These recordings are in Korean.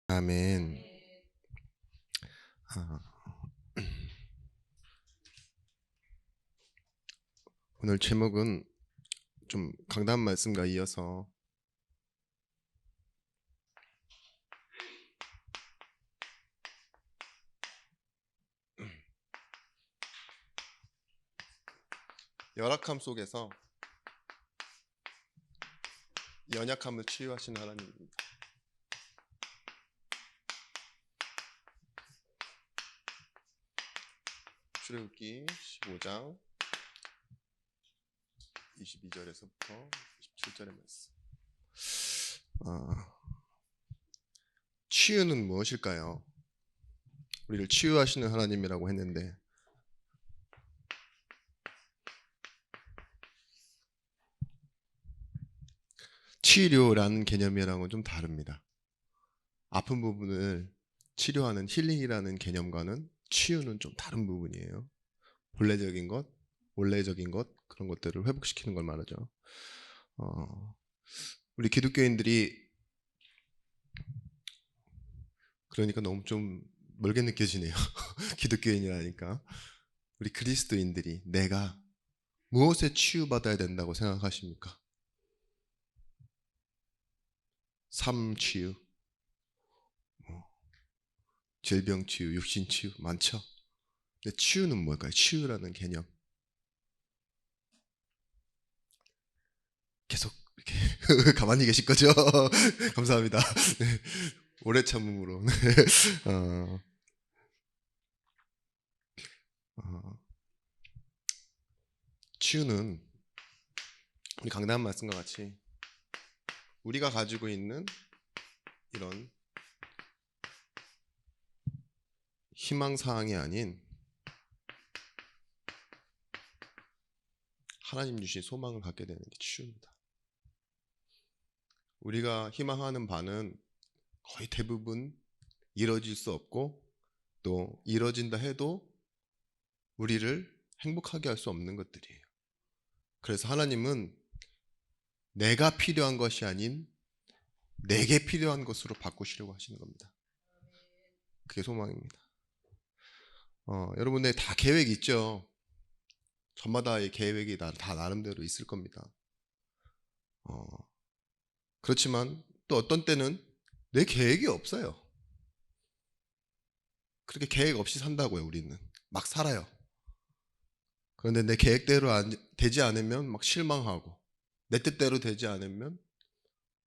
아멘. 아, 오늘 제목은 좀 강단 말씀과 이어서 열악함 속에서 연약함을 치유하시는 하나님입니다. 출애굽기 15장 22절에서부터 27절의 말씀. 치유는 무엇일까요? 우리를 치유하시는 하나님이라고 했는데 치료라는 개념이랑은 좀 다릅니다. 아픈 부분을 치료하는 힐링이라는 개념과는 치유는 좀 다른 부분이에요. 본래적인 것, 원래적인 것, 그런 것들을 회복시키는 걸 말하죠. 우리 기독교인들이 그러니까 너무 좀 멀게 느껴지네요. 기독교인이라니까. 우리 그리스도인들이 내가 무엇에 치유받아야 된다고 생각하십니까? 삶 치유, 질병 치유, 육신 치유 많죠. 근데 치유는 뭘까요? 치유라는 개념. 계속 이렇게 가만히 계실 거죠? 감사합니다. 네. 오래 참음으로. 네. 치유는 우리 강단 말씀과 같이 우리가 가지고 있는 이런 희망사항이 아닌 하나님 주신 소망을 갖게 되는 게 치유입니다. 우리가 희망하는 바는 거의 대부분 이뤄질 수 없고 또 이뤄진다 해도 우리를 행복하게 할 수 없는 것들이에요. 그래서 하나님은 내가 필요한 것이 아닌 내게 필요한 것으로 바꾸시려고 하시는 겁니다. 그게 소망입니다. 여러분들 다 계획이 있죠. 저마다의 계획이 다 나름대로 있을 겁니다. 그렇지만 또 어떤 때는 내 계획이 없어요. 그렇게 계획 없이 산다고요. 우리는 막 살아요. 그런데 내 계획대로 되지 않으면 막 실망하고 내 뜻대로 되지 않으면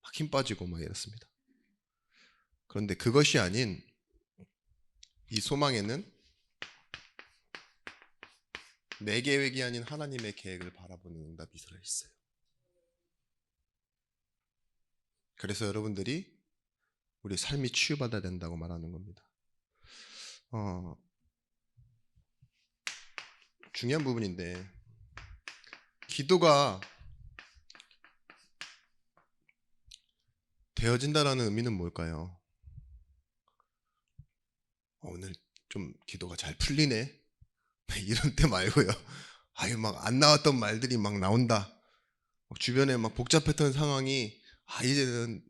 막 힘 빠지고 막 이렇습니다. 그런데 그것이 아닌 이 소망에는 내 계획이 아닌 하나님의 계획을 바라보는 응답이 들어있어요. 그래서 여러분들이 우리 삶이 치유받아야 된다고 말하는 겁니다. 중요한 부분인데 기도가 되어진다라는 의미는 뭘까요? 오늘 좀 기도가 잘 풀리네 이런 때 말고요. 아유 막 안 나왔던 말들이 막 나온다. 주변에 막 복잡했던 상황이 이제는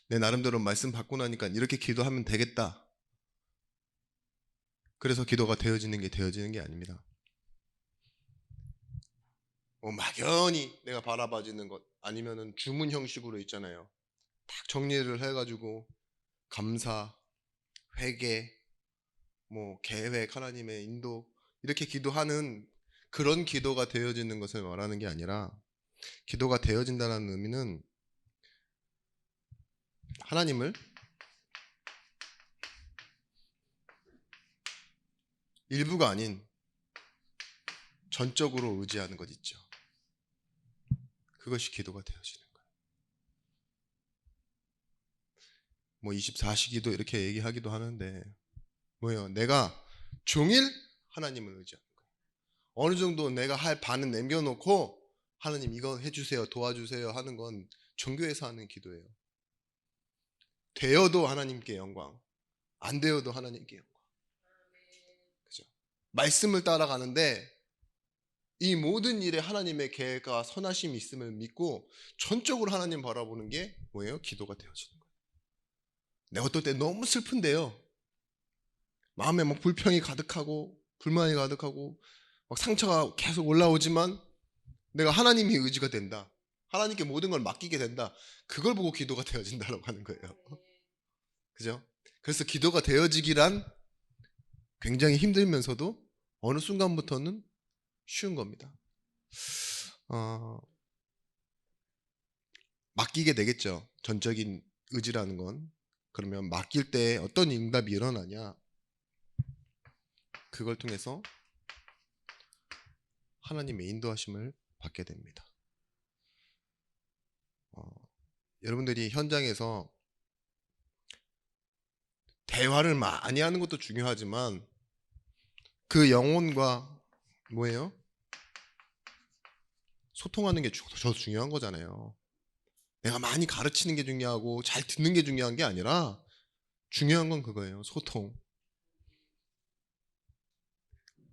내 나름대로 말씀 받고 나니까 이렇게 기도하면 되겠다. 그래서 기도가 되어지는 게 아닙니다. 막연히 내가 바라봐지는 것 아니면은 주문 형식으로 있잖아요. 딱 정리를 해가지고 감사, 회개, 계획, 하나님의 인도 이렇게 기도하는 그런 기도가 되어지는 것을 말하는 게 아니라 기도가 되어진다는 의미는 하나님을 일부가 아닌 전적으로 의지하는 것 있죠. 그것이 기도가 되어지는 거예요. 24시기도 이렇게 얘기하기도 하는데 뭐예요? 내가 종일 하나님을 의지하는 거예요. 어느 정도 내가 할 반은 남겨놓고 하나님 이거 해주세요, 도와주세요 하는 건 종교에서 하는 기도예요. 되어도 하나님께 영광, 안 되어도 하나님께 영광. 그죠? 말씀을 따라가는데 이 모든 일에 하나님의 계획과 선하심이 있음을 믿고 전적으로 하나님 바라보는 게 뭐예요? 기도가 되어지는 거예요. 어떨 때 너무 슬픈데요. 마음에 막 불평이 가득하고 불만이 가득하고 막 상처가 계속 올라오지만 내가 하나님이 의지가 된다. 하나님께 모든 걸 맡기게 된다. 그걸 보고 기도가 되어진다라고 하는 거예요. 그죠? 그래서 기도가 되어지기란 굉장히 힘들면서도 어느 순간부터는 쉬운 겁니다. 맡기게 되겠죠. 전적인 의지라는 건. 그러면 맡길 때 어떤 응답이 일어나냐? 그걸 통해서 하나님의 인도하심을 받게 됩니다. 여러분들이 현장에서 대화를 많이 하는 것도 중요하지만 그 영혼과 뭐예요? 소통하는 게 더 중요한 거잖아요. 내가 많이 가르치는 게 중요하고 잘 듣는 게 중요한 게 아니라 중요한 건 그거예요. 소통.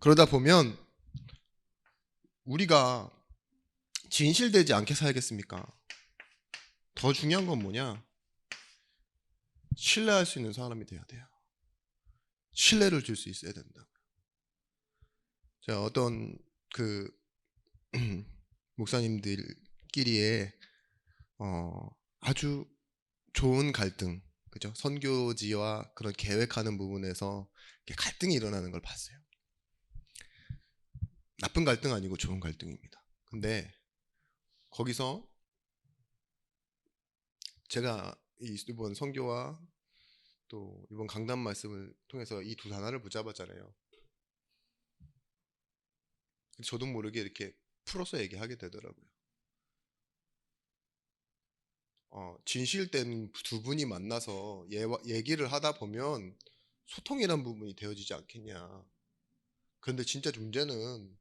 그러다 보면 우리가 진실되지 않게 살겠습니까? 더 중요한 건 뭐냐? 신뢰할 수 있는 사람이 돼야 돼요. 신뢰를 줄 수 있어야 된다. 자, 어떤 그 목사님들끼리의 아주 좋은 갈등, 그죠? 선교지와 그런 계획하는 부분에서 갈등이 일어나는 걸 봤어요. 나쁜 갈등 아니고 좋은 갈등입니다. 근데 거기서 제가 이번 선교와 또 이번 강단 말씀을 통해서 이 두 단어를 붙잡았잖아요. 저도 모르게 이렇게 풀어서 얘기하게 되더라고요. 진실된 두 분이 만나서 얘기를 하다 보면 소통이란 부분이 되어지지 않겠냐. 그런데 진짜 문제는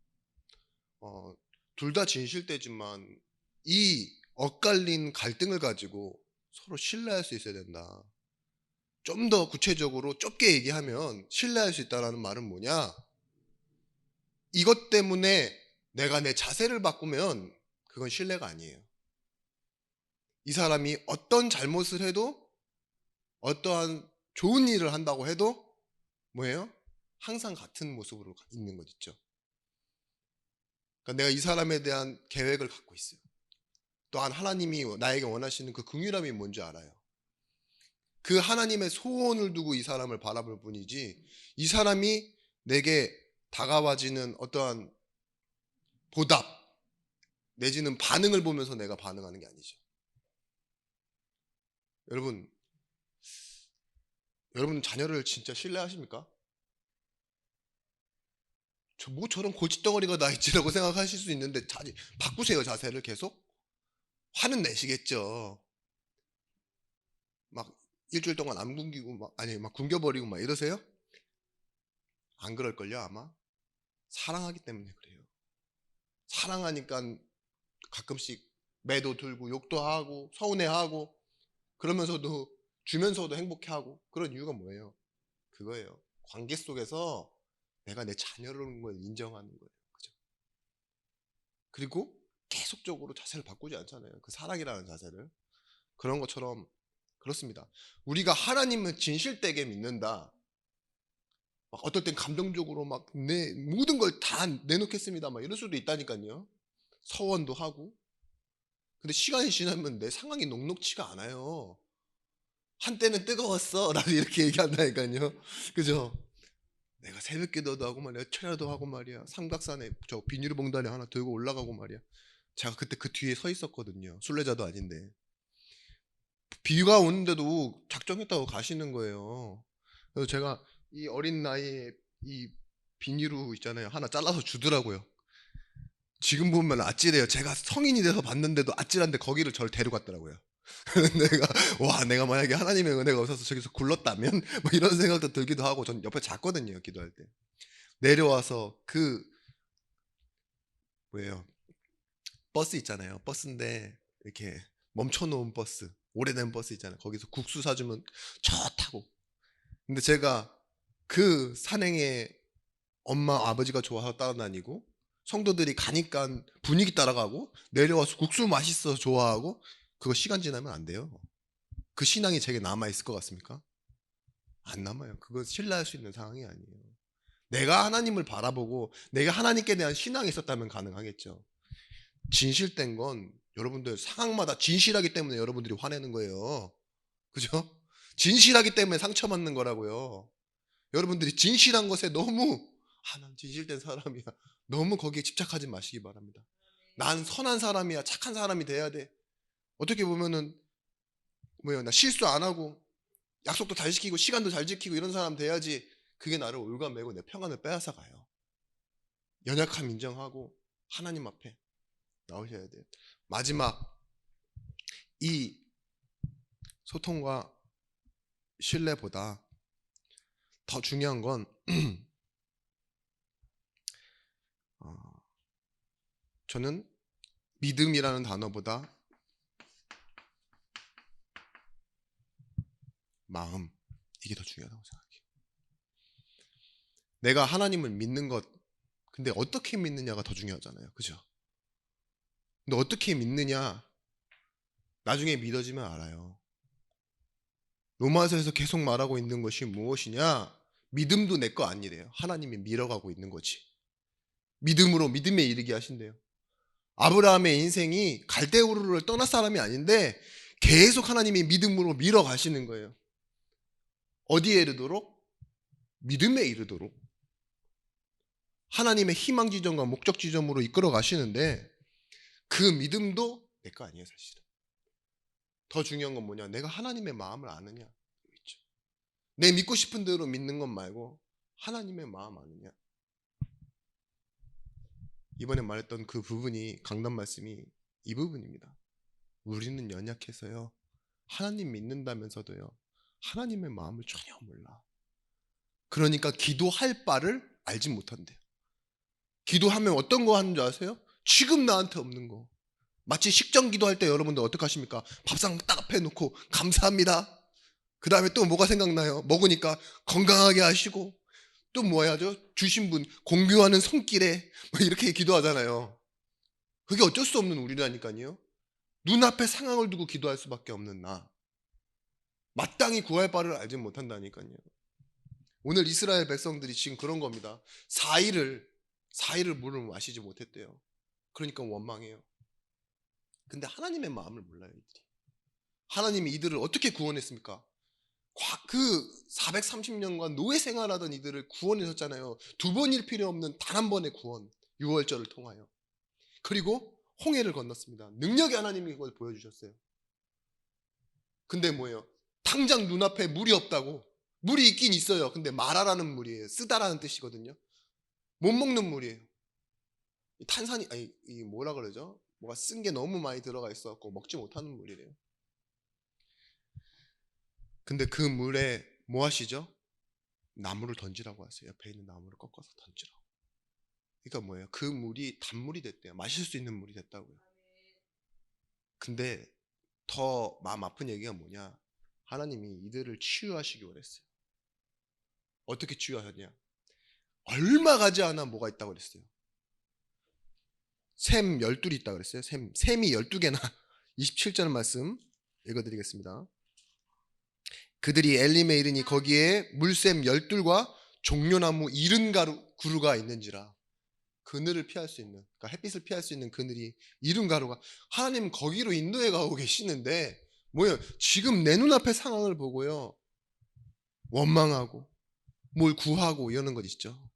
둘 다 진실되지만 이 엇갈린 갈등을 가지고 서로 신뢰할 수 있어야 된다. 좀 더 구체적으로 좁게 얘기하면 신뢰할 수 있다는 말은 뭐냐? 이것 때문에 내가 내 자세를 바꾸면 그건 신뢰가 아니에요. 이 사람이 어떤 잘못을 해도 어떠한 좋은 일을 한다고 해도 뭐예요? 항상 같은 모습으로 있는 것 있죠. 그러니까 내가 이 사람에 대한 계획을 갖고 있어요. 또한 하나님이 나에게 원하시는 그 긍휼함이 뭔지 알아요. 그 하나님의 소원을 두고 이 사람을 바라볼 뿐이지 이 사람이 내게 다가와지는 어떠한 보답 내지는 반응을 보면서 내가 반응하는 게 아니죠. 여러분 자녀를 진짜 신뢰하십니까? 저런 골칫덩어리가 나 있지라고 생각하실 수 있는데 바꾸세요. 자세를 계속. 화는 내시겠죠. 막 일주일 동안 안 굶기고 막 굶겨버리고 막 이러세요? 안 그럴걸요 아마. 사랑하기 때문에 그래요. 사랑하니까 가끔씩 매도 들고 욕도 하고 서운해하고 그러면서도 주면서도 행복해하고 그런 이유가 뭐예요? 그거예요. 관계 속에서 내가 내 자녀라는 걸 인정하는 거예요. 그죠? 그리고 계속적으로 자세를 바꾸지 않잖아요. 그 사랑이라는 자세를. 그런 것처럼 그렇습니다. 우리가 하나님을 진실되게 믿는다. 막 어떨 땐 감정적으로 막 내 모든 걸 다 내놓겠습니다. 막 이럴 수도 있다니까요. 서원도 하고. 근데 시간이 지나면 내 상황이 녹록치가 않아요. 한때는 뜨거웠어. 나도 이렇게 얘기한다니까요. 그죠? 내가 새벽 기도도 하고 말이야. 철야도 하고 말이야. 삼각산에 저 비닐봉다리 하나 들고 올라가고 말이야. 제가 그때 그 뒤에 서 있었거든요. 순례자도 아닌데. 비가 오는데도 작정했다고 가시는 거예요. 그래서 제가 이 어린 나이에 이 비닐로 있잖아요. 하나 잘라서 주더라고요. 지금 보면 아찔해요. 제가 성인이 돼서 봤는데도 아찔한데 거기를 저를 데려갔더라고요. 내가 만약에 하나님의 은혜가 없어서 저기서 굴렀다면 뭐 이런 생각도 들기도 하고 전 옆에 잤거든요. 기도할 때. 내려와서 그 뭐예요? 버스 있잖아요. 버스인데 이렇게 멈춰놓은 버스, 오래된 버스 있잖아요. 거기서 국수 사주면 좋다고. 근데 제가 그 산행에 엄마 아버지가 좋아서 따라다니고 성도들이 가니까 분위기 따라가고 내려와서 국수 맛있어서 좋아하고 그거 시간 지나면 안 돼요. 그 신앙이 제게 남아있을 것 같습니까? 안 남아요. 그건 신뢰할 수 있는 상황이 아니에요. 내가 하나님을 바라보고 내가 하나님께 대한 신앙이 있었다면 가능하겠죠. 진실된 건 여러분들 상황마다 진실하기 때문에 여러분들이 화내는 거예요. 그죠? 진실하기 때문에 상처받는 거라고요. 여러분들이 진실한 것에 너무 난 진실된 사람이야. 너무 거기에 집착하지 마시기 바랍니다. 난 선한 사람이야. 착한 사람이 돼야 돼. 어떻게 보면은 나 실수 안 하고 약속도 잘 지키고 시간도 잘 지키고 이런 사람 돼야지 그게 나를 올가매고 내 평안을 빼앗아 가요. 연약함 인정하고 하나님 앞에 나오셔야 돼요. 마지막 이 소통과 신뢰보다 더 중요한 건 저는 믿음이라는 단어보다 마음, 이게 더 중요하다고 생각해요. 내가 하나님을 믿는 것, 근데 어떻게 믿느냐가 더 중요하잖아요. 그죠? 근데 어떻게 믿느냐 나중에 믿어지면 알아요. 로마서에서 계속 말하고 있는 것이 무엇이냐? 믿음도 내 거 아니래요. 하나님이 밀어가고 있는 거지. 믿음으로 믿음에 이르게 하신대요. 아브라함의 인생이 갈대우르를 떠날 사람이 아닌데 계속 하나님이 믿음으로 밀어가시는 거예요. 어디에 이르도록? 믿음에 이르도록. 하나님의 희망 지점과 목적 지점으로 이끌어 가시는데 그 믿음도 내 거 아니에요, 사실은. 더 중요한 건 뭐냐? 내가 하나님의 마음을 아느냐? 있죠. 내 믿고 싶은 대로 믿는 것 말고 하나님의 마음 아느냐? 이번에 말했던 그 부분이 강단 말씀이 이 부분입니다. 우리는 연약해서요. 하나님 믿는다면서도요. 하나님의 마음을 전혀 몰라. 그러니까 기도할 바를 알지 못한대요. 기도하면 어떤 거 하는 줄 아세요? 지금 나한테 없는 거. 마치 식전 기도할 때 여러분들 어떻게 하십니까? 밥상 딱 앞에 놓고 감사합니다. 그 다음에 또 뭐가 생각나요? 먹으니까 건강하게 하시고 또 뭐 해야죠? 주신 분 공교하는 손길에 이렇게 기도하잖아요. 그게 어쩔 수 없는 우리라니까요. 눈앞에 상황을 두고 기도할 수밖에 없는 나. 마땅히 구할 바를 알지 못한다니까요. 오늘 이스라엘 백성들이 지금 그런 겁니다. 4일을 물을 마시지 못했대요. 그러니까 원망해요. 근데 하나님의 마음을 몰라요, 이들이. 하나님이 이들을 어떻게 구원했습니까? 그 430년간 노예 생활하던 이들을 구원하셨잖아요. 두 번일 필요 없는 단 한 번의 구원, 유월절을 통하여. 그리고 홍해를 건넜습니다. 능력의 하나님이 그걸 보여주셨어요. 근데 뭐예요? 당장 눈앞에 물이 없다고. 물이 있긴 있어요. 근데 마라라는 물이에요. 쓰다라는 뜻이거든요. 못 먹는 물이에요. 탄산이 이 뭐라 그러죠? 뭐가 쓴 게 너무 많이 들어가 있어갖고 먹지 못하는 물이래요. 근데 그 물에 뭐 하시죠? 나무를 던지라고 하세요. 옆에 있는 나무를 꺾어서 던지라고. 그러니까 뭐예요? 그 물이 단물이 됐대요. 마실 수 있는 물이 됐다고요. 근데 더 마음 아픈 얘기가 뭐냐? 하나님이 이들을 치유하시기 원했어요. 어떻게 치유하셨냐? 얼마 가지 않아 뭐가 있다고 그랬어요. 샘 12이 있다고 그랬어요. 샘이 12개나 27절 말씀 읽어드리겠습니다. 그들이 엘림에 이르니 거기에 물샘 12과 종려나무 70그루가 있는지라. 그늘을 피할 수 있는, 그러니까 햇빛을 피할 수 있는 그늘이 70가루가. 하나님 거기로 인도해 가고 계시는데 뭐예요? 지금 내 눈앞의 상황을 보고요 원망하고 뭘 구하고 이러는 것 있죠.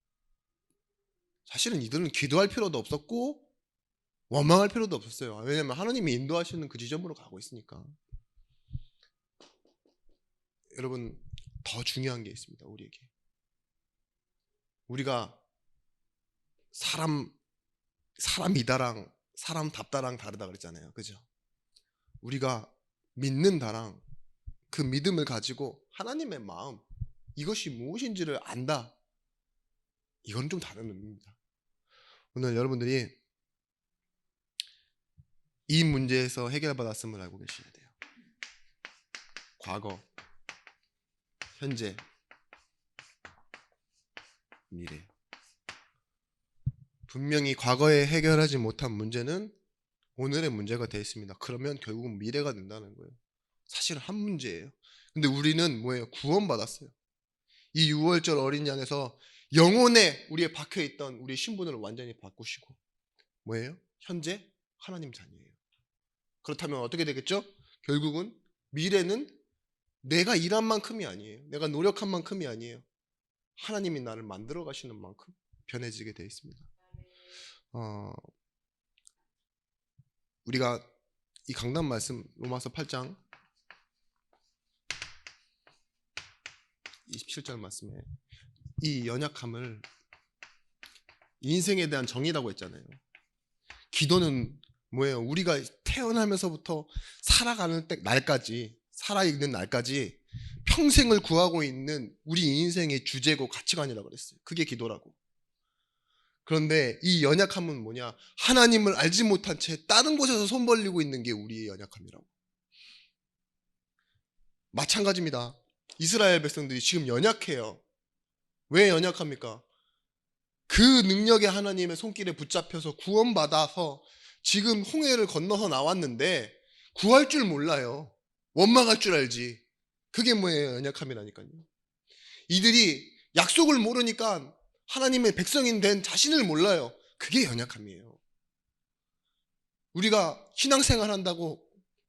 사실은 이들은 기도할 필요도 없었고 원망할 필요도 없었어요. 왜냐하면 하나님이 인도하시는 그 지점으로 가고 있으니까. 여러분, 더 중요한 게 있습니다. 우리에게. 우리가 사람이다랑 사람답다랑 다르다 그랬잖아요. 그죠? 우리가 믿는다랑 그 믿음을 가지고 하나님의 마음, 이것이 무엇인지를 안다. 이건 좀 다른 의미입니다. 오늘 여러분들이 이 문제에서 해결받았음을 알고 계셔야 돼요. 과거, 현재, 미래. 분명히 과거에 해결하지 못한 문제는 오늘의 문제가 되어 있습니다. 그러면 결국은 미래가 된다는 거예요. 사실 한 문제예요. 근데 우리는 뭐예요? 구원받았어요. 이 6월절 어린 양에서 영혼에 우리의 박혀있던 우리 신분을 완전히 바꾸시고 뭐예요? 현재 하나님 자녀예요. 그렇다면 어떻게 되겠죠? 결국은 미래는 내가 일한 만큼이 아니에요. 내가 노력한 만큼이 아니에요. 하나님이 나를 만들어 가시는 만큼 변해지게 되어 있습니다. 우리가 이 강단 말씀 로마서 8장 27절 말씀에 이 연약함을 인생에 대한 정의라고 했잖아요. 기도는 뭐예요? 우리가 태어나면서부터 살아가는 날까지, 살아있는 날까지 평생을 구하고 있는 우리 인생의 주제고 가치관이라고 그랬어요. 그게 기도라고. 그런데 이 연약함은 뭐냐? 하나님을 알지 못한 채 다른 곳에서 손 벌리고 있는 게 우리의 연약함이라고. 마찬가지입니다. 이스라엘 백성들이 지금 연약해요. 왜 연약합니까? 그 능력의 하나님의 손길에 붙잡혀서 구원받아서 지금 홍해를 건너서 나왔는데 구할 줄 몰라요. 원망할 줄 알지. 그게 뭐예요? 연약함이라니까요. 이들이 약속을 모르니까 하나님의 백성인 된 자신을 몰라요. 그게 연약함이에요. 우리가 신앙생활 한다고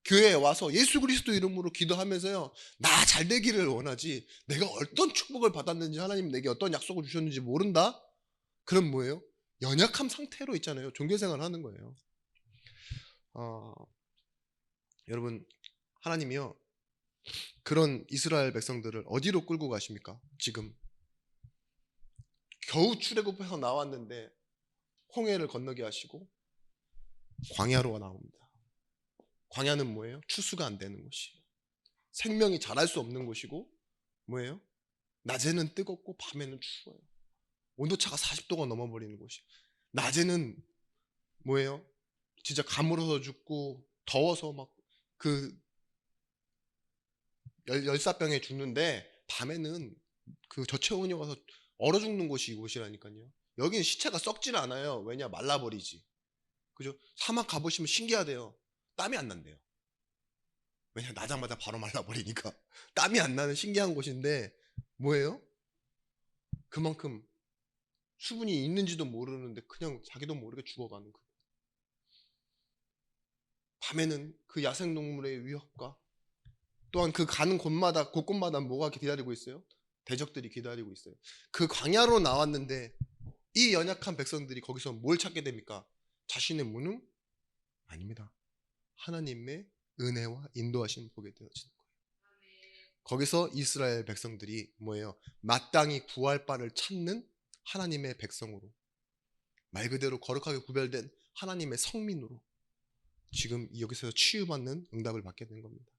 교회에 와서 예수 그리스도 이름으로 기도하면서요, 나 잘 되기를 원하지 내가 어떤 축복을 받았는지 하나님 내게 어떤 약속을 주셨는지 모른다? 그럼 뭐예요? 연약함 상태로 있잖아요. 종교생활 하는 거예요. 여러분, 하나님이요 그런 이스라엘 백성들을 어디로 끌고 가십니까? 지금 겨우 출애굽해서 나왔는데 홍해를 건너게 하시고 광야로 나옵니다. 광야는 뭐예요? 추수가 안 되는 곳이에요. 생명이 자랄 수 없는 곳이고 뭐예요? 낮에는 뜨겁고 밤에는 추워요. 온도차가 40도가 넘어버리는 곳이에요. 낮에는 뭐예요? 진짜 가물어서 죽고 더워서 막 그 열사병에 죽는데 밤에는 그 저체온이 와서 얼어 죽는 곳이 이곳이라니까요. 여기는 시체가 썩질 않아요. 왜냐? 말라버리지. 그죠? 사막 가보시면 신기하대요. 땀이 안 난대요. 왜냐? 나자마자 바로 말라버리니까 땀이 안 나는 신기한 곳인데 뭐예요? 그만큼 수분이 있는지도 모르는데 그냥 자기도 모르게 죽어가는 거예요. 밤에는 그 야생동물의 위협과 또한 그 가는 곳곳마다 뭐가 기다리고 있어요? 대적들이 기다리고 있어요. 그 광야로 나왔는데 이 연약한 백성들이 거기서 뭘 찾게 됩니까? 자신의 무능? 아닙니다. 하나님의 은혜와 인도하심 보게 되어지는 거예요. 거기서 이스라엘 백성들이 뭐예요? 마땅히 구할 바를 찾는 하나님의 백성으로, 말 그대로 거룩하게 구별된 하나님의 성민으로 지금 여기서 치유받는 응답을 받게 된 겁니다.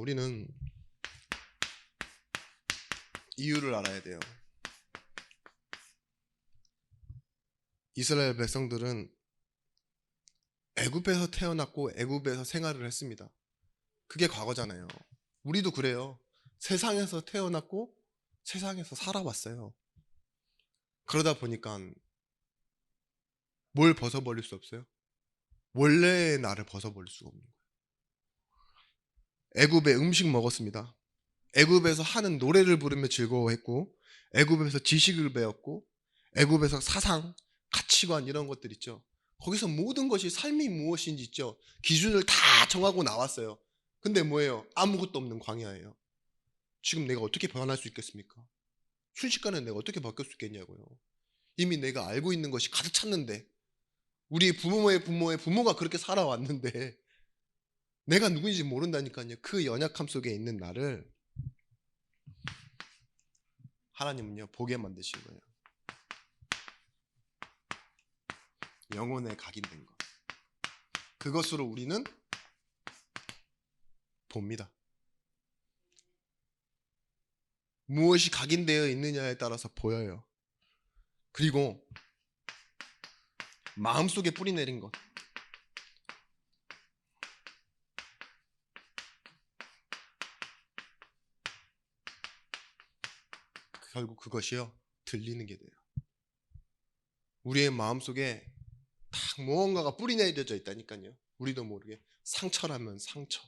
우리는 이유를 알아야 돼요. 이스라엘 백성들은 애굽에서 태어났고 애굽에서 생활을 했습니다. 그게 과거잖아요. 우리도 그래요. 세상에서 태어났고 세상에서 살아왔어요. 그러다 보니까 뭘 벗어버릴 수 없어요? 원래의 나를 벗어버릴 수가 없는 거예요. 애굽의 음식 먹었습니다. 애굽에서 하는 노래를 부르며 즐거워했고, 애굽에서 지식을 배웠고, 애굽에서 사상, 가치관 이런 것들 있죠. 거기서 모든 것이 삶이 무엇인지 있죠. 기준을 다 정하고 나왔어요. 근데 뭐예요? 아무것도 없는 광야예요. 지금 내가 어떻게 변할 수 있겠습니까? 순식간에 내가 어떻게 바뀔 수 있겠냐고요. 이미 내가 알고 있는 것이 가득 찼는데, 우리 부모의 부모가 그렇게 살아왔는데 내가 누구인지 모른다니까요. 그 연약함 속에 있는 나를 하나님은요 보게 만드신 거예요. 영혼에 각인된 것, 그것으로 우리는 봅니다. 무엇이 각인되어 있느냐에 따라서 보여요. 그리고 마음속에 뿌리 내린 것, 결국 그것이요 들리는 게 돼요. 우리의 마음속에 딱 무언가가 뿌리 내려져 있다니까요. 우리도 모르게. 상처라면 상처,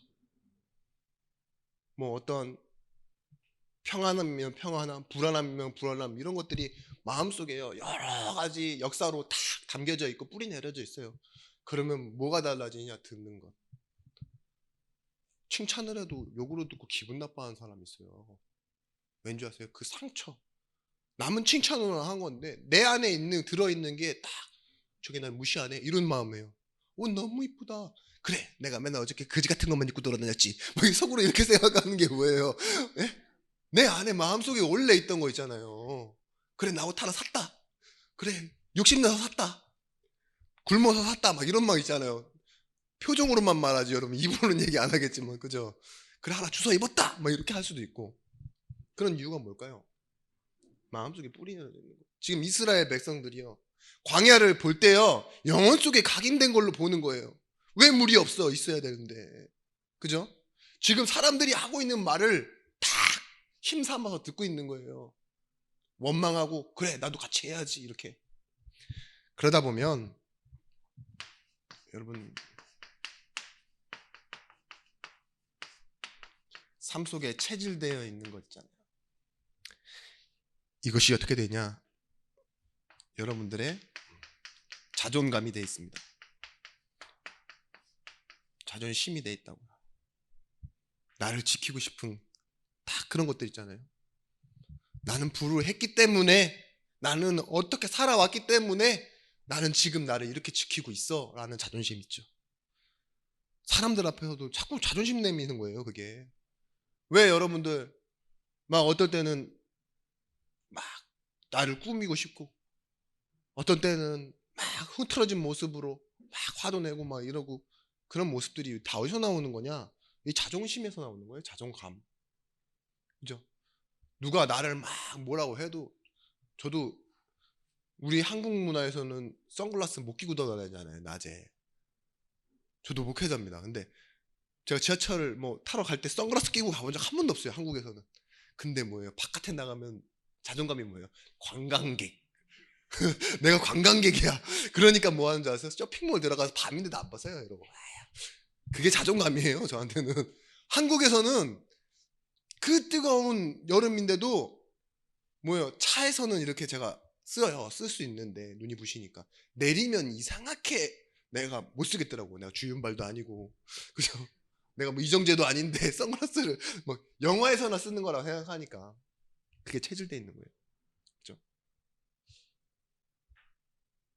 뭐 어떤 평안함이면 평안함, 불안함이면 불안함, 이런 것들이 마음속에요 여러 가지 역사로 다 담겨져 있고 뿌리 내려져 있어요. 그러면 뭐가 달라지냐? 듣는 것. 칭찬을 해도 욕으로 듣고 기분 나빠하는 사람이 있어요. 왠지 아세요? 그 상처. 남은 칭찬으로 한 건데 내 안에 있는 들어있는 게 딱 저게 날 무시하네 이런 마음이에요. 옷 너무 이쁘다. 그래 내가 맨날 어저께 거지 같은 것만 입고 돌아다녔지. 뭐 속으로 이렇게 생각하는 게 뭐예요? 예? 내 안에 마음속에 원래 있던 거 있잖아요. 그래 나 옷 하나 샀다. 그래 욕심나서 샀다. 굶어서 샀다. 막 이런 말 있잖아요. 표정으로만 말하지 여러분. 입으로는 얘기 안 하겠지만 그죠? 그래 하나 주워 입었다. 막 이렇게 할 수도 있고. 그런 이유가 뭘까요? 마음속에 뿌리 내려 있는 거. 지금 이스라엘 백성들이요 광야를 볼 때요 영혼 속에 각인된 걸로 보는 거예요. 왜 물이 없어? 있어야 되는데. 그죠? 지금 사람들이 하고 있는 말을 다 힘삼아서 듣고 있는 거예요. 원망하고 그래 나도 같이 해야지 이렇게. 그러다 보면 여러분 삶 속에 체질되어 있는 것 있잖아요. 이것이 어떻게 되냐? 여러분들의 자존감이 되어 있습니다. 자존심이 되어 있다고요. 나를 지키고 싶은 다 그런 것들 있잖아요. 나는 불우했기 때문에, 나는 어떻게 살아왔기 때문에 나는 지금 나를 이렇게 지키고 있어 라는 자존심 있죠. 사람들 앞에서도 자꾸 자존심 내미는 거예요. 그게 왜 여러분들 막 어떨 때는 막 나를 꾸미고 싶고 어떤 때는 막 흐트러진 모습으로 막 화도 내고 막 이러고, 그런 모습들이 다 어디서 나오는 거냐? 이 자존심에서 나오는 거예요. 자존감. 그죠? 누가 나를 막 뭐라고 해도, 저도 우리 한국 문화에서는 선글라스 못 끼고 다니잖아요. 낮에. 저도 목회자입니다. 근데 제가 지하철을 뭐 타러 갈 때 선글라스 끼고 가본 적 한 번도 없어요. 한국에서는. 근데 뭐예요? 바깥에 나가면 자존감이 뭐예요? 관광객. 내가 관광객이야. 그러니까 뭐 하는 줄 아세요? 쇼핑몰 들어가서 밤인데도 안 벗어요. 이러고. 그게 자존감이에요. 저한테는. 한국에서는 그 뜨거운 여름인데도 뭐예요? 차에서는 이렇게 제가 써요. 쓸 수 있는데 눈이 부시니까 내리면 이상하게 내가 못 쓰겠더라고. 내가 주윤발도 아니고 그죠? 내가 뭐 이정재도 아닌데 선글라스를 뭐 영화에서나 쓰는 거라고 생각하니까 그게 체질돼 있는 거예요. 그죠?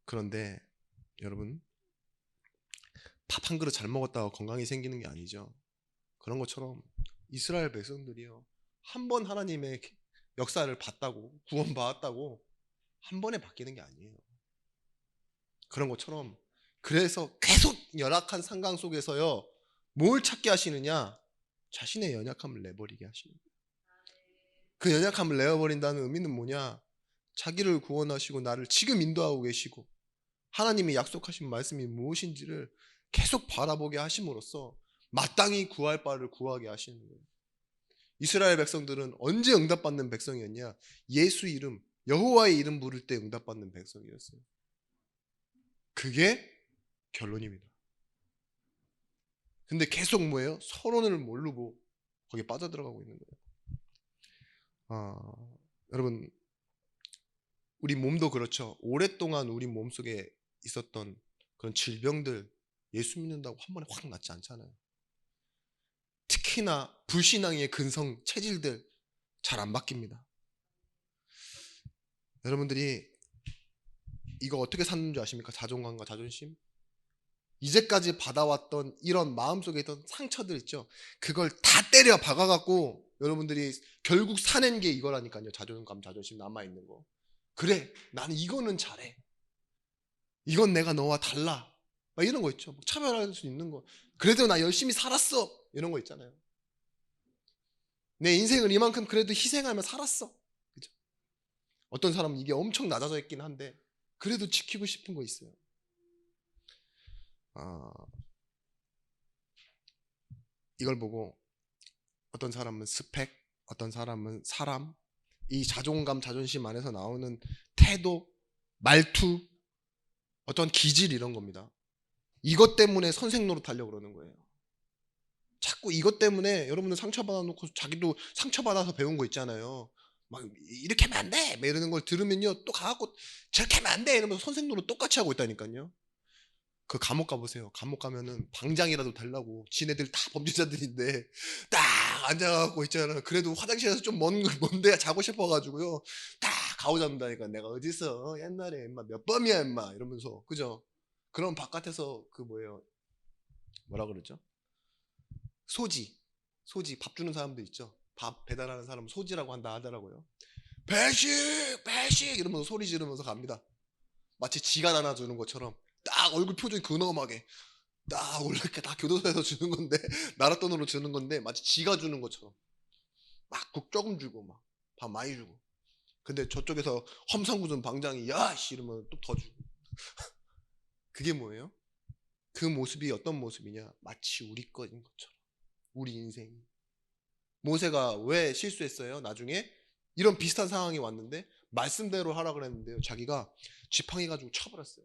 그런데 여러분, 밥 한 그릇 잘 먹었다고 건강이 생기는 게 아니죠. 그런 것처럼 이스라엘 백성들이요 한 번 하나님의 역사를 봤다고, 구원받았다고 한 번에 바뀌는 게 아니에요. 그런 것처럼 그래서 계속 연약한 상황 속에서요 뭘 찾게 하시느냐? 자신의 연약함을 내버리게 하시는 거예요. 그 연약함을 내어버린다는 의미는 뭐냐? 자기를 구원하시고 나를 지금 인도하고 계시고 하나님이 약속하신 말씀이 무엇인지를 계속 바라보게 하심으로써 마땅히 구할 바를 구하게 하시는 거예요. 이스라엘 백성들은 언제 응답받는 백성이었냐? 예수 이름, 여호와의 이름 부를 때 응답받는 백성이었어요. 그게 결론입니다. 근데 계속 뭐예요? 서론을 모르고 거기에 빠져들어가고 있는 거예요. 여러분, 우리 몸도 그렇죠. 오랫동안 우리 몸속에 있었던 그런 질병들 예수 믿는다고 한 번에 확 낫지 않잖아요. 특히나 불신앙의 근성 체질들 잘 안 바뀝니다. 여러분들이 이거 어떻게 샀는 줄 아십니까? 자존감과 자존심? 이제까지 받아왔던 이런 마음속에 있던 상처들 있죠. 그걸 다 때려 박아갖고 여러분들이 결국 사낸 게 이거라니까요. 자존감, 자존심 남아있는 거. 그래, 나는 이거는 잘해. 이건 내가 너와 달라. 막 이런 거 있죠. 차별할 수 있는 거. 그래도 나 열심히 살았어. 이런 거 있잖아요. 내 인생을 이만큼 그래도 희생하며 살았어. 그죠? 어떤 사람은 이게 엄청 낮아져 있긴 한데 그래도 지키고 싶은 거 있어요. 이걸 보고 어떤 사람은 스펙, 어떤 사람은 사람, 이 자존감, 자존심 안에서 나오는 태도, 말투, 어떤 기질 이런 겁니다. 이것 때문에 선생 노릇하려고 그러는 거예요. 자꾸 이것 때문에 여러분들 상처받아 놓고 자기도 상처받아서 배운 거 있잖아요. 막 이렇게 하면 안 돼! 막 이러는 걸 들으면요. 또 가갖고 저렇게 하면 안 돼! 이러면서 선생 노릇 똑같이 하고 있다니까요. 그 감옥 가보세요. 감옥 가면은 방장이라도 달라고. 지네들 다 범죄자들인데 딱 앉아갖고 있잖아요. 그래도 화장실에서 좀 먼데 자고 싶어가지고요. 딱 가오잡는다니까. 내가 어디서 옛날에 인마 몇 범이야 인마 이러면서. 그죠? 그럼 바깥에서 그 뭐예요? 뭐라 그러죠? 소지 밥 주는 사람도 있죠. 밥 배달하는 사람 소지라고 한다 하더라고요. 배식 이러면서 소리 지르면서 갑니다. 마치 지가 나눠주는 것처럼 딱 얼굴 표정이 근엄하게 딱 원래 이렇게 다 교도소에서 주는 건데 나라 돈으로 주는 건데 마치 지가 주는 것처럼 막 국 조금 주고 막 밥 많이 주고. 근데 저쪽에서 험상궂은 방장이 야씨 이러면 또 더 주고. 그게 뭐예요? 그 모습이 어떤 모습이냐? 마치 우리 거인 것처럼. 우리 인생이. 모세가 왜 실수했어요? 나중에 이런 비슷한 상황이 왔는데 말씀대로 하라 그랬는데요. 자기가 지팡이 가지고 쳐버렸어요.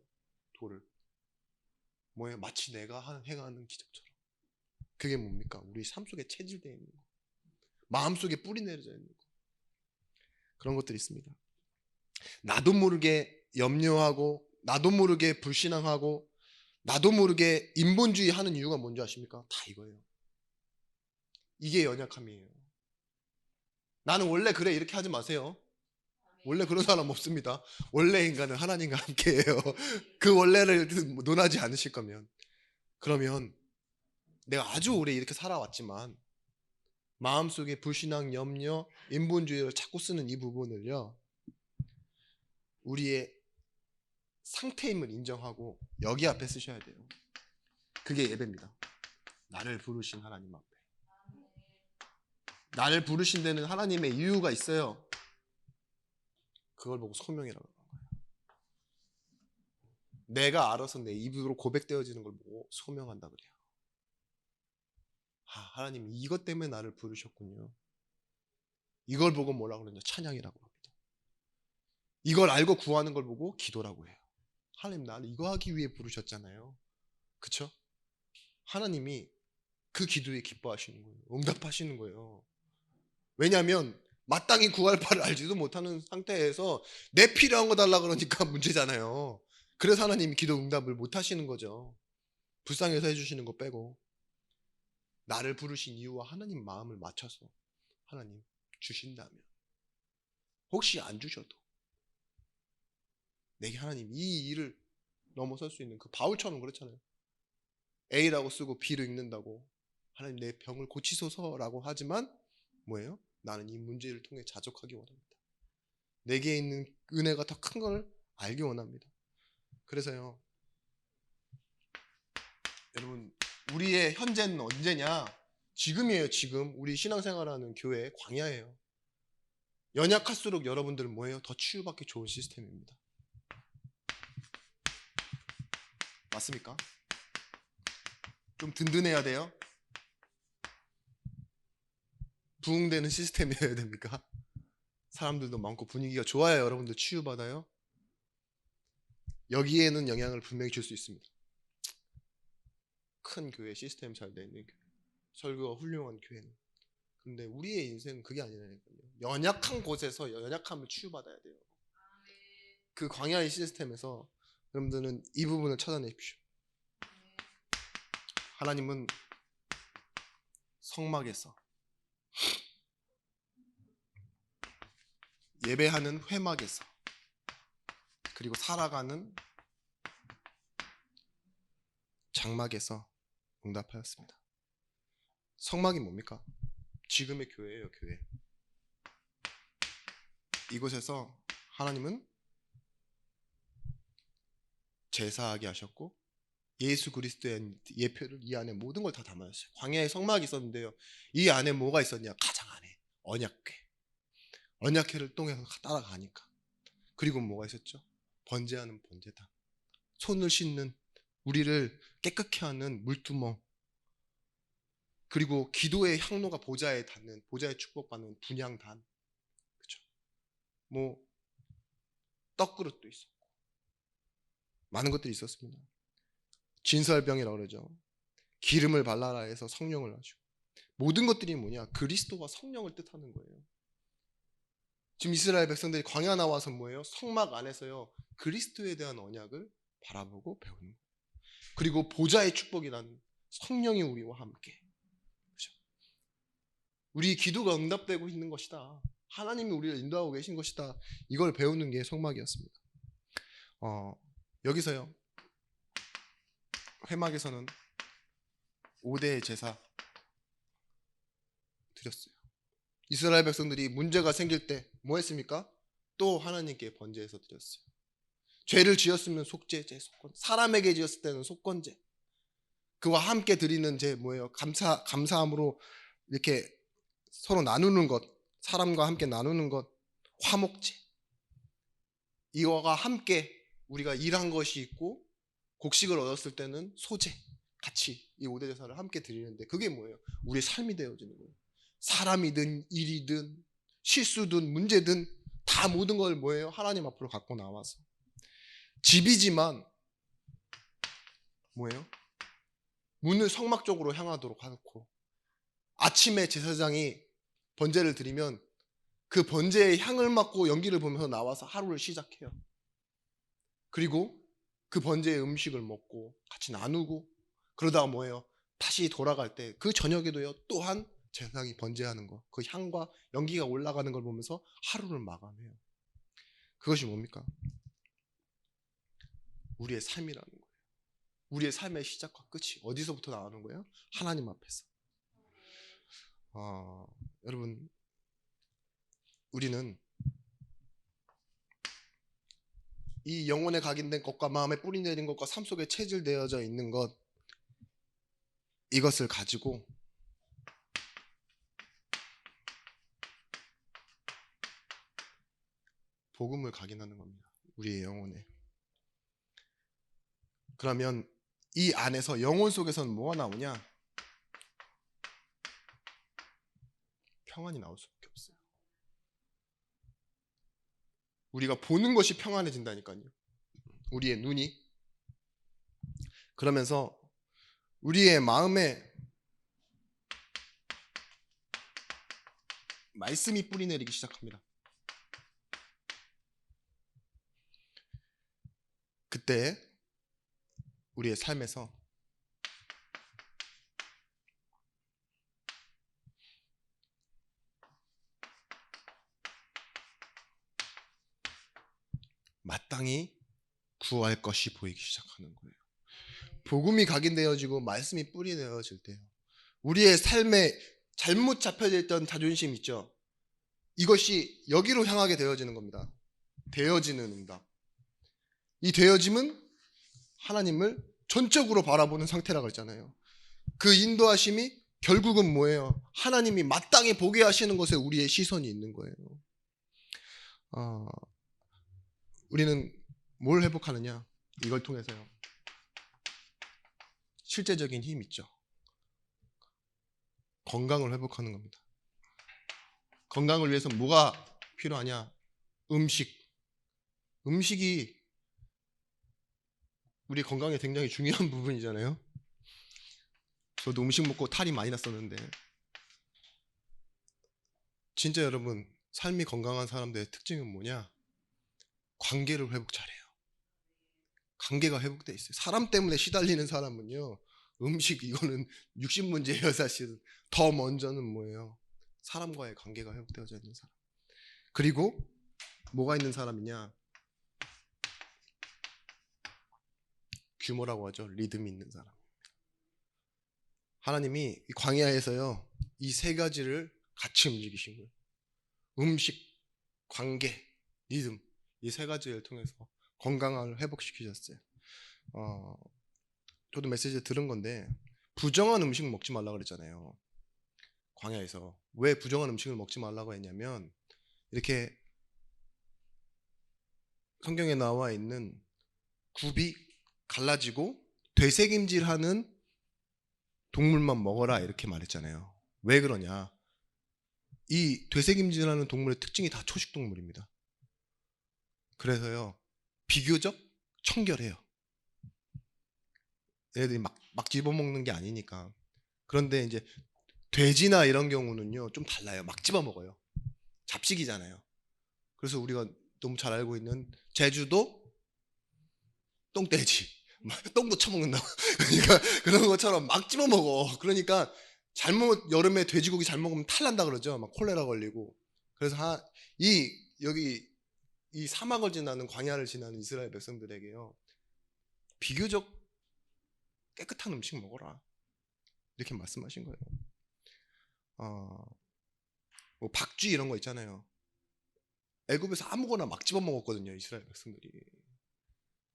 돌을. 뭐예요? 마치 내가 행하는 기적처럼. 그게 뭡니까? 우리 삶 속에 체질되어 있는 거. 마음 속에 뿌리 내려져 있는 거. 그런 것들이 있습니다. 나도 모르게 염려하고 나도 모르게 불신앙하고 나도 모르게 인본주의 하는 이유가 뭔지 아십니까? 다 이거예요. 이게 연약함이에요. 나는 원래 그래 이렇게 하지 마세요. 원래 그런 사람 없습니다. 원래 인간은 하나님과 함께해요. 그 원래를 논하지 않으실 거면. 그러면 내가 아주 오래 이렇게 살아왔지만 마음속에 불신앙, 염려, 인본주의를 자꾸 쓰는 이 부분을요. 우리의 상태임을 인정하고 여기 앞에 쓰셔야 돼요. 그게 예배입니다. 나를 부르신 하나님 앞에. 나를 부르신 데는 하나님의 이유가 있어요. 그걸 보고 소명이라고 하는 거예요. 내가 알아서 내 입으로 고백되어지는 걸 보고 소명한다 그래요. 하나님 이것 때문에 나를 부르셨군요. 이걸 보고 뭐라고 그러냐? 찬양이라고 합니다. 이걸 알고 구하는 걸 보고 기도라고 해요. 하나님 나를 이거 하기 위해 부르셨잖아요. 그쵸? 하나님이 그 기도에 기뻐하시는 거예요. 응답하시는 거예요. 왜냐하면 마땅히 구할 바를 알지도 못하는 상태에서 내 필요한 거 달라 그러니까 문제잖아요. 그래서 하나님이 기도 응답을 못 하시는 거죠. 불쌍해서 해주시는 거 빼고. 나를 부르신 이유와 하나님 마음을 맞춰서 하나님 주신다면 혹시 안 주셔도 내게 하나님 이 일을 넘어설 수 있는 그 바울처럼 그렇잖아요. A라고 쓰고 B로 읽는다고 하나님 내 병을 고치소서라고 하지만 뭐예요? 나는 이 문제를 통해 자족하기 원합니다. 내게 있는 은혜가 더 큰 걸 알기 원합니다. 그래서요 여러분 우리의 현재는 언제냐? 지금이에요. 지금 우리 신앙생활하는 교회 광야예요. 연약할수록 여러분들은 뭐예요? 더 치유받기 좋은 시스템입니다. 맞습니까? 좀 든든해야 돼요. 부흥되는 시스템이어야 됩니까? 사람들도 많고 분위기가 좋아야 여러분들 치유받아요. 여기에는 영향을 분명히 줄 수 있습니다. 큰 교회, 시스템 잘 돼 있는 교회, 설교가 훌륭한 교회는. 근데 우리의 인생은 그게 아니라니까요. 연약한 곳에서 연약함을 치유받아야 돼요. 그 광야의 시스템에서 여러분들은 이 부분을 찾아내십시오. 하나님은 성막에서 예배하는 회막에서 그리고 살아가는 장막에서 응답하였습니다. 성막이 뭡니까? 지금의 교회예요. 교회. 이곳에서 하나님은 제사하게 하셨고 예수 그리스도의 예표를 이 안에 모든 걸 다 담아놨어요. 광야에 성막이 있었는데요. 이 안에 뭐가 있었냐? 가장 안에 언약궤. 언약궤를 통해서 따라가니까. 그리고 뭐가 있었죠? 번제하는 번제단. 손을 씻는 우리를 깨끗게 하는 물두멍. 그리고 기도의 향로가 보좌에 닿는 보좌의 축복받는 분향단. 그렇죠? 뭐 떡그릇도 있었고 많은 것들이 있었습니다. 진설병이라고 그러죠. 기름을 발라라 해서 성령을 하시고 모든 것들이 뭐냐? 그리스도와 성령을 뜻하는 거예요. 지금 이스라엘 백성들이 광야 나와서 뭐예요? 성막 안에서요 그리스도에 대한 언약을 바라보고 배우는 거예요. 그리고 보좌의 축복이라는 성령이 우리와 함께, 그렇죠? 우리 기도가 응답되고 있는 것이다. 하나님이 우리를 인도하고 계신 것이다. 이걸 배우는 게 성막이었습니다. 여기서요 회막에서는 5대의 제사 드렸어요. 이스라엘 백성들이 문제가 생길 때 뭐 했습니까? 또 하나님께 번제해서 드렸어요. 죄를 지었으면 속죄제, 속건. 사람에게 지었을 때는 속건제. 그와 함께 드리는 제 뭐예요? 감사함으로 이렇게 서로 나누는 것, 사람과 함께 나누는 것, 화목제. 이거가 함께 우리가 일한 것이 있고 곡식을 얻었을 때는 소제, 같이 이 5대 제사를 함께 드리는데 그게 뭐예요? 우리의 삶이 되어지는 거예요. 사람이든 일이든 실수든 문제든 다 모든 걸 뭐예요? 하나님 앞으로 갖고 나와서 집이지만 뭐예요? 문을 성막 쪽으로 향하도록 하고 아침에 제사장이 번제를 드리면 그 번제의 향을 맡고 연기를 보면서 나와서 하루를 시작해요. 그리고 그 번제의 음식을 먹고 같이 나누고 그러다가 뭐예요? 다시 돌아갈 때 그 저녁에도요 또한 제사장이 번제하는 거, 그 향과 연기가 올라가는 걸 보면서 하루를 마감해요. 그것이 뭡니까? 우리의 삶이라는 거예요. 우리의 삶의 시작과 끝이 어디서부터 나오는 거예요? 하나님 앞에서. 여러분, 우리는 이 영혼에 각인된 것과 마음에 뿌리 내린 것과 삶 속에 체질되어져 있는 것, 이것을 가지고 복음을 각인하는 겁니다. 우리의 영혼에. 그러면 이 안에서 영혼 속에서는 뭐가 나오냐? 평안이 나올 수밖에 없어요. 우리가 보는 것이 평안해진다니까요. 우리의 눈이. 그러면서 우리의 마음에 말씀이 뿌리 내리기 시작합니다. 그때 우리의 삶에서 마땅히 구할 것이 보이기 시작하는 거예요. 복음이 각인되어지고 말씀이 뿌리 내어질 때요. 우리의 삶에 잘못 잡혀져 있던 자존심 있죠. 이것이 여기로 향하게 되어지는 겁니다. 되어지는 응답. 이 되어짐은 하나님을 전적으로 바라보는 상태라고 했잖아요. 그 인도하심이 결국은 뭐예요? 하나님이 마땅히 보게 하시는 것에 우리의 시선이 있는 거예요. 우리는 뭘 회복하느냐? 이걸 통해서요. 실제적인 힘 있죠. 건강을 회복하는 겁니다. 건강을 위해서 뭐가 필요하냐? 음식이 우리 건강에 굉장히 중요한 부분이잖아요. 저도 음식 먹고 탈이 많이 났었는데 진짜 여러분 삶이 건강한 사람들의 특징은 뭐냐? 관계를 회복 잘해요. 관계가 회복돼 있어요. 사람 때문에 시달리는 사람은요 음식 이거는 60문제예요. 사실은 더 먼저는 뭐예요? 사람과의 관계가 회복되어져 있는 사람. 그리고 뭐가 있는 사람이냐? 규모라고 하죠. 리듬이 있는 사람. 하나님이 이 광야에서요 이 세 가지를 같이 움직이신 거예요. 음식, 관계, 리듬, 이 세 가지를 통해서 건강을 회복시키셨어요. 저도 메시지 들은 건데 부정한 음식 먹지 말라고 그랬잖아요. 광야에서 왜 부정한 음식을 먹지 말라고 했냐면 이렇게 성경에 나와 있는 굽이 갈라지고 되새김질하는 동물만 먹어라 이렇게 말했잖아요. 왜 그러냐? 이 되새김질하는 동물의 특징이 다 초식 동물입니다. 그래서요 비교적 청결해요. 얘네들이 막 집어먹는 게 아니니까. 그런데 이제 돼지나 이런 경우는요 좀 달라요. 막 집어 먹어요. 잡식이잖아요. 그래서 우리가 너무 잘 알고 있는 제주도 똥돼지, 똥도 처먹는다고. 그러니까 그런 것처럼 막 집어 먹어. 그러니까 잘못 여름에 돼지고기 잘 먹으면 탈난다 그러죠. 막 콜레라 걸리고. 그래서 여기 이 사막을 지나는 광야를 지나는 이스라엘 백성들에게요 비교적 깨끗한 음식 먹어라 이렇게 말씀하신 거예요. 뭐 박쥐 이런 거 있잖아요. 애굽에서 아무거나 막 집어 먹었거든요 이스라엘 백성들이.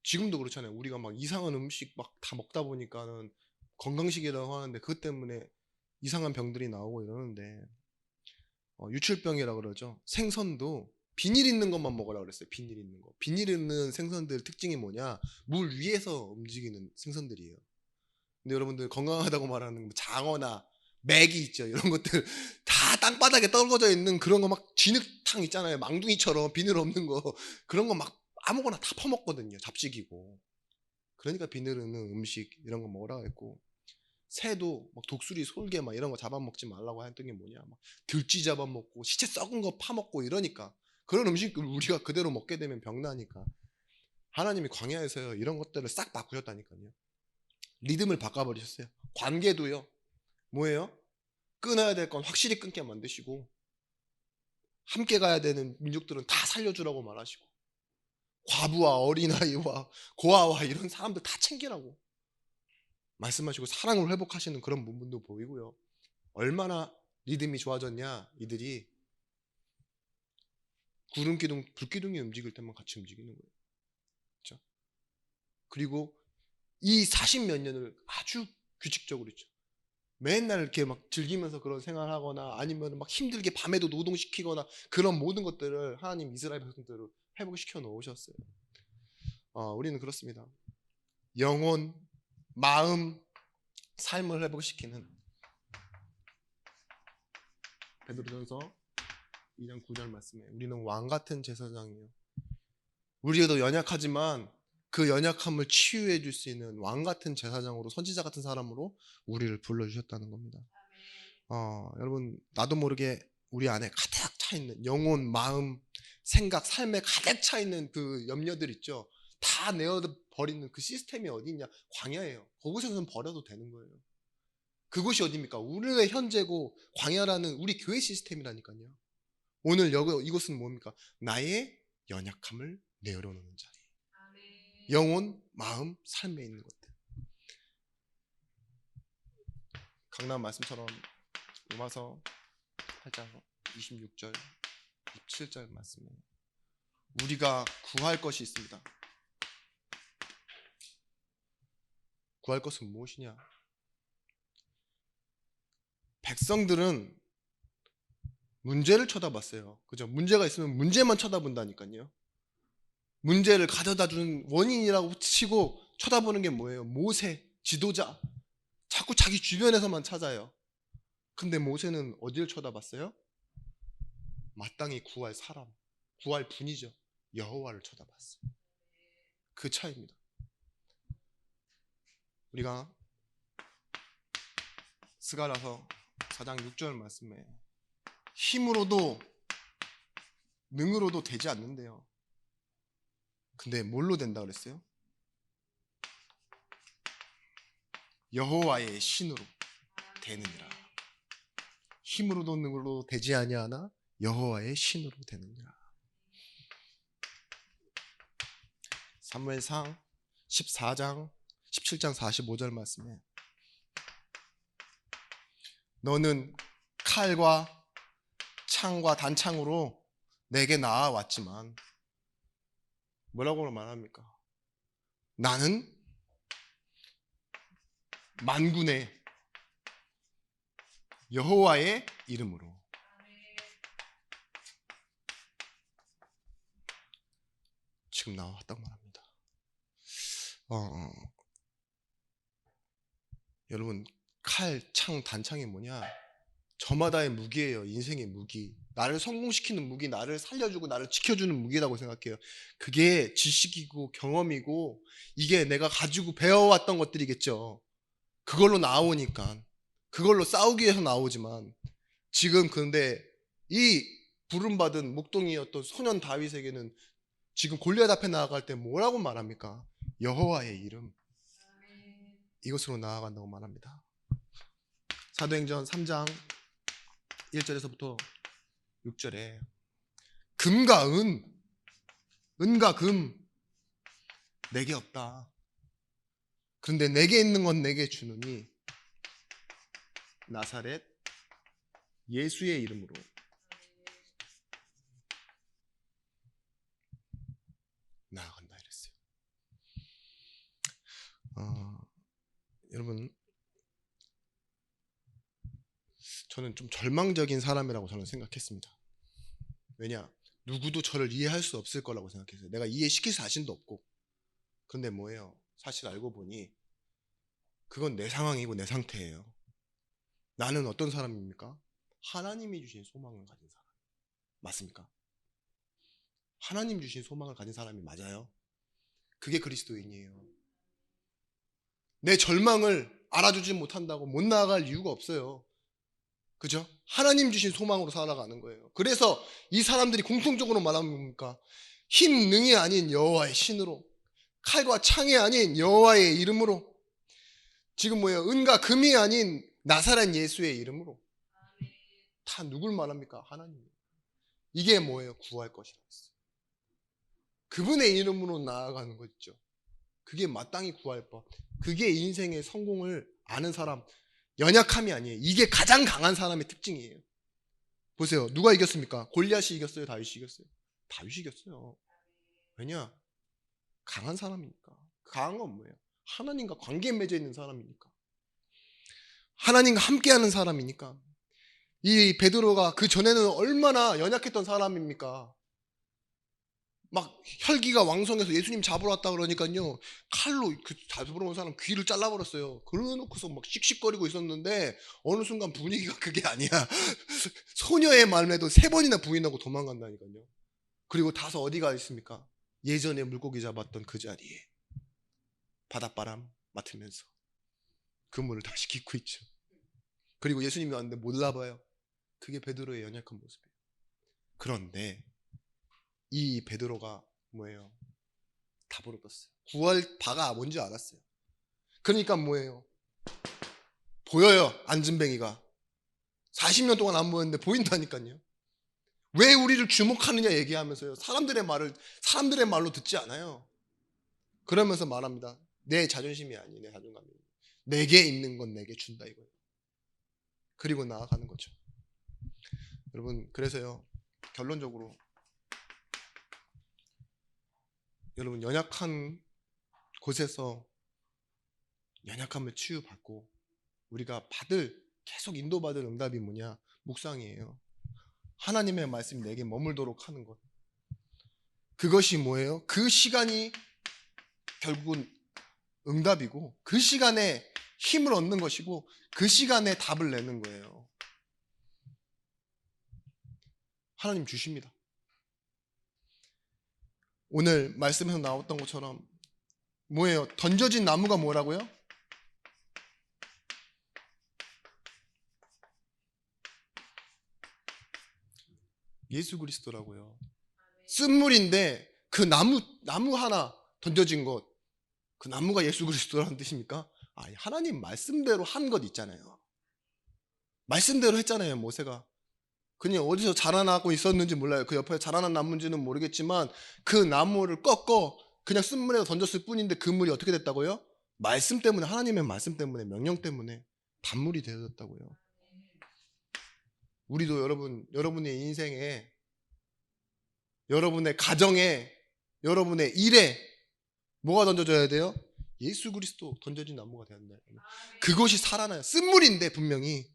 지금도 그렇잖아요. 우리가 막 이상한 음식 막 다 먹다 보니까는 건강식이라고 하는데 그것 때문에 이상한 병들이 나오고 이러는데 유출병이라 그러죠. 생선도 비닐 있는 것만 먹으라 그랬어요. 비닐 있는 거. 비닐 있는 생선들 특징이 뭐냐? 물 위에서 움직이는 생선들이에요. 근데 여러분들 건강하다고 말하는 장어나 맥이 있죠. 이런 것들 다 땅바닥에 떨궈져 있는 그런 거 막 진흙탕 있잖아요. 망둥이처럼 비늘 없는 거 그런 거 막 아무거나 다 퍼먹거든요. 잡식이고. 그러니까 비늘 있는 음식 이런 거 먹으라고 했고 새도 막 독수리 솔개 막 이런 거 잡아먹지 말라고 했던 게 뭐냐 막 들쥐 잡아먹고 시체 썩은 거 파먹고 이러니까 그런 음식을 우리가 그대로 먹게 되면 병나니까 하나님이 광야에서요 이런 것들을 싹 바꾸셨다니까요. 리듬을 바꿔버리셨어요. 관계도요 뭐예요? 끊어야 될 건 확실히 끊게 만드시고 함께 가야 되는 민족들은 다 살려주라고 말하시고 과부와 어린아이와 고아와 이런 사람들 다 챙기라고 말씀하시고 사랑을 회복하시는 그런 부분도 보이고요. 얼마나 리듬이 좋아졌냐 이들이 구름기둥 불기둥이 움직일 때만 같이 움직이는 거예요. 그렇죠? 그리고 이 40몇 년을 아주 규칙적으로 있죠. 맨날 이렇게 막 즐기면서 그런 생활하거나 아니면 막 힘들게 밤에도 노동시키거나 그런 모든 것들을 하나님 이스라엘 백성들을 회복시켜 놓으셨어요. 우리는 그렇습니다. 영혼, 마음, 삶을 회복시키는 베드로전서 2장 9절 말씀에 우리는 왕같은 제사장이에요. 우리도 연약하지만 그 연약함을 치유해 줄 수 있는 왕같은 제사장으로 선지자 같은 사람으로 우리를 불러주셨다는 겁니다. 여러분 나도 모르게 우리 안에 가득 차 있는 영혼, 마음, 생각, 삶에 가득 차 있는 그 염려들 있죠. 다 내어버리는 그 시스템이 어디 있냐? 광야예요. 거기서는 버려도 되는 거예요. 그곳이 어디입니까? 우리의 현재고 광야라는 우리 교회 시스템이라니까요. 오늘 이곳은 뭡니까? 나의 연약함을 내려놓는 자리. 영혼, 마음, 삶에 있는 것들. 강남 말씀처럼 로마서 8장 26절, 27절 말씀에 우리가 구할 것이 있습니다. 구할 것은 무엇이냐? 백성들은 문제를 쳐다봤어요. 그죠? 문제가 있으면 문제만 쳐다본다니까요. 문제를 가져다 주는 원인이라고 치고 쳐다보는 게 뭐예요? 모세, 지도자. 자꾸 자기 주변에서만 찾아요. 근데 모세는 어디를 쳐다봤어요? 마땅히 구할 사람, 구할 분이죠. 여호와를 쳐다봤어요. 그 차이입니다. 우리가 스가랴서 4장 6절 말씀에 힘으로도 능으로도 되지 않는데요. 근데 뭘로 된다 그랬어요? 여호와의 신으로 되느니라. 힘으로도 능으로도 되지 아니하나 여호와의 신으로 되느니라. 사무엘상 14장 17장 45절 말씀에 너는 칼과 창과 단창으로 내게 나아왔지만 뭐라고 말합니까? 나는 만군의 여호와의 이름으로 지금 나왔다고 말합니다. 여러분 칼, 창, 단창이 뭐냐? 저마다의 무기예요. 인생의 무기. 나를 성공시키는 무기, 나를 살려주고 나를 지켜주는 무기라고 생각해요. 그게 지식이고 경험이고 이게 내가 가지고 배워왔던 것들이겠죠. 그걸로 나오니까 그걸로 싸우기 위해서 나오지만 지금 근데 이 부름받은 목동이었던 소년 다윗에게는 지금 골리앗 앞에 나아갈 때 뭐라고 말합니까? 여호와의 이름, 이것으로 나아간다고 말합니다. 사도행전 3장 1절에서부터 6절에 금과 은과 금 내게 없다. 그런데 내게 있는 건 내게 주느니 나사렛 예수의 이름으로 나아간다 이랬어요. 여러분, 저는 좀 절망적인 사람이라고 저는 생각했습니다. 왜냐? 누구도 저를 이해할 수 없을 거라고 생각했어요. 내가 이해시킬 자신도 없고. 그런데 뭐예요? 사실 알고 보니 그건 내 상황이고 내 상태예요. 나는 어떤 사람입니까? 하나님이 주신 소망을 가진 사람. 맞습니까? 하나님 주신 소망을 가진 사람이 맞아요. 그게 그리스도인이에요. 내 절망을 알아주지 못한다고 못 나아갈 이유가 없어요. 그죠? 하나님 주신 소망으로 살아가는 거예요. 그래서 이 사람들이 공통적으로 말하면 뭡니까? 힘 능이 아닌 여호와의 신으로, 칼과 창이 아닌 여호와의 이름으로, 지금 뭐예요? 은과 금이 아닌 나사렛 예수의 이름으로. 다 누굴 말합니까? 하나님. 이게 뭐예요? 구할 것이라 했어요. 그분의 이름으로 나아가는 거 있죠. 그게 마땅히 구할 법. 그게 인생의 성공을 아는 사람, 연약함이 아니에요. 이게 가장 강한 사람의 특징이에요. 보세요. 누가 이겼습니까? 골리앗이 이겼어요? 다윗이 이겼어요? 다윗이 이겼어요. 왜냐? 강한 사람이니까. 강한 건 뭐예요? 하나님과 관계에 맺어 있는 사람이니까. 하나님과 함께하는 사람이니까. 이 베드로가 그 전에는 얼마나 연약했던 사람입니까? 막 혈기가 왕성해서 예수님 잡으러 왔다 그러니까요, 칼로 그 잡으러 온 사람 귀를 잘라버렸어요. 그러놓고서 막 씩씩거리고 있었는데 어느 순간 분위기가 그게 아니야. 소녀의 말에도 3번이나 부인하고 도망간다니까요. 그리고 다서 어디가 있습니까? 예전에 물고기 잡았던 그 자리에 바닷바람 맡으면서 그물을 다시 깃고 있죠. 그리고 예수님이 왔는데 몰라봐요. 그게 베드로의 연약한 모습이에요. 그런데 이 베드로가 뭐예요? 답을 얻었어요. 구할 바가 뭔지 알았어요. 그러니까 뭐예요? 보여요. 안진뱅이가 40년 동안 안 보였는데 보인다니까요. 왜 우리를 주목하느냐 얘기하면서요, 사람들의 말로 듣지 않아요. 그러면서 말합니다. 내 자존심이 아니, 내 자존감이. 내게 있는 건 내게 준다 이거예요. 그리고 나아가는 거죠. 여러분, 그래서요, 결론적으로 여러분, 연약한 곳에서 연약함을 치유받고 우리가 계속 인도받을 응답이 뭐냐? 묵상이에요. 하나님의 말씀이 내게 머물도록 하는 것. 그것이 뭐예요? 그 시간이 결국은 응답이고, 그 시간에 힘을 얻는 것이고, 그 시간에 답을 내는 거예요. 하나님 주십니다. 오늘 말씀에서 나왔던 것처럼 뭐예요? 던져진 나무가 뭐라고요? 예수 그리스도라고요. 쓴물인데 그 나무 하나 던져진 것, 그 나무가 예수 그리스도라는 뜻입니까? 아니, 하나님 말씀대로 한 것 있잖아요. 말씀대로 했잖아요, 모세가. 그냥 어디서 자라나고 있었는지 몰라요. 그 옆에 자라난 나무인지는 모르겠지만 그 나무를 꺾어 그냥 쓴물에 던졌을 뿐인데 그 물이 어떻게 됐다고요? 말씀 때문에, 하나님의 말씀 때문에, 명령 때문에 단물이 되어졌다고요. 우리도 여러분의 인생에, 여러분의 가정에, 여러분의 일에 뭐가 던져져야 돼요? 예수 그리스도 던져진 나무가 되었다. 그것이 살아나요. 쓴물인데 분명히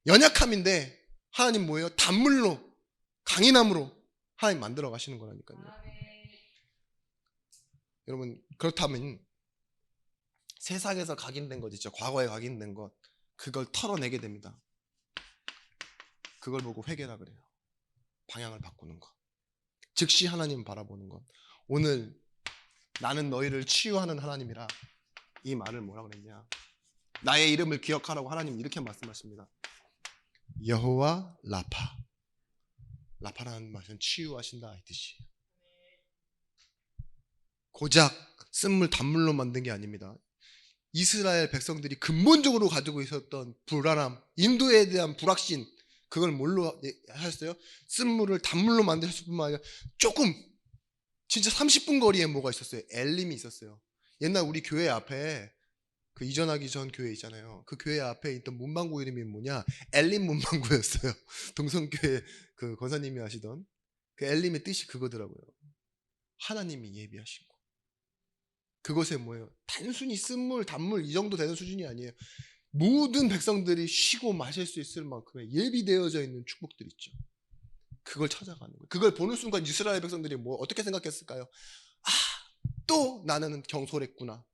연약함인데 하나님 뭐예요? 단물로, 강인함으로 하나님 만들어 가시는 거라니까요. 여러분, 그렇다면 세상에서 각인된 것 있죠. 과거에 각인된 것, 그걸 털어내게 됩니다. 그걸 보고 회개라 그래요. 방향을 바꾸는 것, 즉시 하나님 바라보는 것. 오늘 나는 너희를 치유하는 하나님이라, 이 말을 뭐라 그랬냐? 나의 이름을 기억하라고 하나님 이렇게 말씀하십니다. 여호와 라파. 라파라는 말은 치유하신다 이 뜻이에요. 고작 쓴물 단물로 만든 게 아닙니다. 이스라엘 백성들이 근본적으로 가지고 있었던 불안함, 인도에 대한 불확신, 그걸 뭘로 하셨어요? 쓴물을 단물로 만드셨을 뿐만 아니라 조금 진짜 30분 거리에 뭐가 있었어요? 엘림이 있었어요. 옛날 우리 교회 앞에 그 이전하기 전 교회 있잖아요. 그 교회 앞에 있던 문방구 이름이 뭐냐? 엘림 문방구였어요. 동성교회 그 권사님이 하시던 그 엘림의 뜻이 그거더라고요. 하나님이 예비하신 거. 그것에 뭐예요? 단순히 쓴물, 단물 이 정도 되는 수준이 아니에요. 모든 백성들이 쉬고 마실 수 있을 만큼의 예비되어져 있는 축복들 있죠. 그걸 찾아가는 거예요. 그걸 보는 순간 이스라엘 백성들이 뭐 어떻게 생각했을까요? 아, 또 나는 경솔했구나.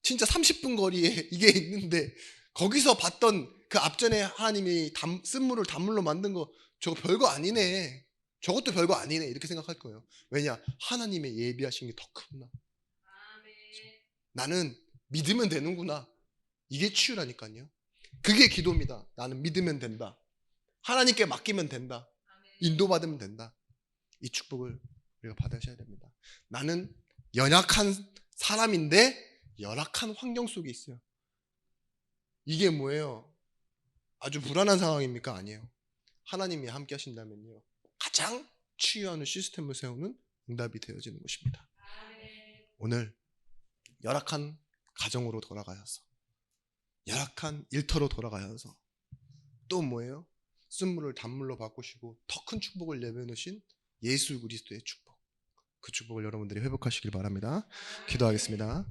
진짜 30분 거리에 이게 있는데 거기서 봤던 그 앞전에 하나님이 쓴물을 단물로 만든 거 저거 별거 아니네. 저것도 별거 아니네. 이렇게 생각할 거예요. 왜냐? 하나님의 예비하신 게 더 크구나. 나는 믿으면 되는구나. 이게 치유라니까요. 그게 기도입니다. 나는 믿으면 된다. 하나님께 맡기면 된다. 인도받으면 된다. 이 축복을 우리가 받으셔야 됩니다. 나는 연약한 사람인데 열악한 환경 속에 있어요. 이게 뭐예요? 아주 불안한 상황입니까? 아니에요. 하나님이 함께 하신다면요. 가장 치유하는 시스템을 세우는 응답이 되어지는 것입니다. 오늘 열악한 가정으로 돌아가셔서 열악한 일터로 돌아가셔서 또 뭐예요? 쓴물을 단물로 바꾸시고 더 큰 축복을 내려놓으신 예수 그리스도의 축복. 그 축복을 여러분들이 회복하시길 바랍니다. 기도하겠습니다.